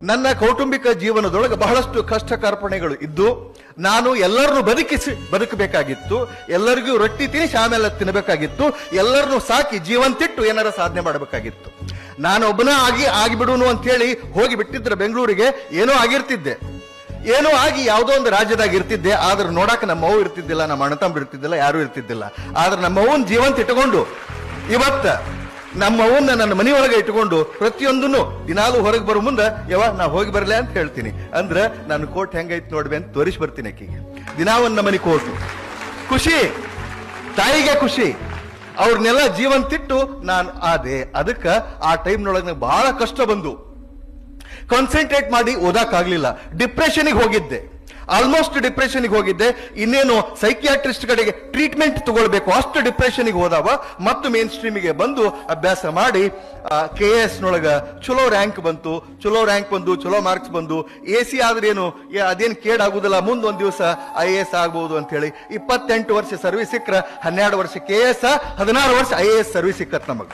ನನ್ನ ಕೌಟುಂಬಿಕ ಜೀವನದೊಳಗೆ ಬಹಳಷ್ಟು ಕಷ್ಟ ಕಾರ್ಪಣೆಗಳು ಇದ್ದು ನಾನು ಎಲ್ಲರನ್ನು ಬದುಕಬೇಕಾಗಿತ್ತು. ಎಲ್ಲರಿಗೂ ರೊಟ್ಟಿ ತಿನಿಸಿ ಆಮೇಲೆ ತಿನ್ನಬೇಕಾಗಿತ್ತು. ಎಲ್ಲರನ್ನು ಸಾಕಿ ಜೀವಂತಿಟ್ಟು ಏನಾರ ಸಾಧನೆ ಮಾಡಬೇಕಾಗಿತ್ತು. ನಾನು ಒಬ್ಬನ ಆಗಿಬಿಡುನು ಅಂತ ಹೇಳಿ ಹೋಗಿ ಬಿಟ್ಟಿದ್ರೆ ಬೆಂಗಳೂರಿಗೆ ಏನೋ ಆಗಿರ್ತಿದ್ದೆ, ಏನೋ ಆಗಿ ಯಾವುದೋ ಒಂದು ರಾಜ್ಯದಾಗ ಇರ್ತಿದ್ದೆ. ಆದ್ರೆ ನೋಡಾಕ ನಮ್ಮ ಅವ್ವ ಇರ್ತಿದ್ದಿಲ್ಲ, ನಮ್ಮ ಅಣ್ಣತಮ್ಮ ಇರ್ತಿದ್ದಿಲ್ಲ, ಯಾರು ಇರ್ತಿದ್ದಿಲ್ಲ. ಆದ್ರೆ ನಮ್ಮ ಅವ್ವನ್ ಜೀವಂತ ಇಟ್ಟುಕೊಂಡು ಇವತ್ತ ನಮ್ಮ ಅವನ್ನ ನನ್ನ ಮನೆಯೊಳಗೆ ಇಟ್ಟುಕೊಂಡು ಪ್ರತಿಯೊಂದನ್ನು ದಿನಾಲು ಹೊರಗೆ ಬರೋ ಮುಂದೆ ನಾ ಹೋಗಿ ಬರಲೇ ಅಂತ ಹೇಳ್ತೀನಿ. ಅಂದ್ರೆ ನಾನು ಕೋಟ್ ಹೆಂಗೈತ್ ನೋಡ್ಬೆ ಅಂತ ತೋರಿಸಿ ಬರ್ತೀನಿ ಆಕಿಗೆ. ದಿನಾವನ್ನ ಮನೆ ಕೋಟು ಖುಷಿ, ತಾಯಿಗೆ ಖುಷಿ. ಅವ್ರನ್ನೆಲ್ಲ ಜೀವಂತಿಟ್ಟು ನಾನು ಆದೆ. ಅದಕ್ಕೆ ಆ ಟೈಮ್ನೊಳಗೆ ನಂಗೆ ಬಹಳ ಕಷ್ಟ ಬಂದು ಕಾನ್ಸಂಟ್ರೇಟ್ ಮಾಡಿ ಓದಾಕಾಗ್ಲಿಲ್ಲ. ಡಿಪ್ರೆಷನ್ಗೆ ಹೋಗಿದ್ದೆ, ಆಲ್ಮೋಸ್ಟ್ ಡಿಪ್ರೆಷನ್ಗೆ ಹೋಗಿದ್ದೆ. ಇನ್ನೇನು ಸೈಕಿಯಾಟ್ರಿಸ್ಟ್ ಕಡೆಗೆ ಟ್ರೀಟ್ಮೆಂಟ್ ತಗೊಳ್ಬೇಕು ಅಷ್ಟು ಡಿಪ್ರೆಷನ್ಗೆ ಹೋದವ. ಮತ್ತು ಮೇನ್ ಸ್ಟ್ರೀಮಿಗೆ ಬಂದು ಅಭ್ಯಾಸ ಮಾಡಿ KS ನೊಳಗ ಚಲೋ ರ್ಯಾಂಕ್ ಬಂತು. ಚಲೋ ಮಾರ್ಕ್ಸ್ ಬಂದು AC ಆದ್ರೇನು ಅದೇನು ಕೇಡಾಗುದಿಲ್ಲ, ಮುಂದೊಂದ್ ದಿವಸ IAS ಆಗ್ಬಹುದು ಅಂತ ಹೇಳಿ 28 ವರ್ಷ ಸರ್ವಿಸ್ ಸಿಕ್ಕ್ರ, 12 ವರ್ಷ KS, 16 ವರ್ಷ IAS ಸರ್ವಿಸ್ ಸಿಕ್ಕತ್ ನಮಗ.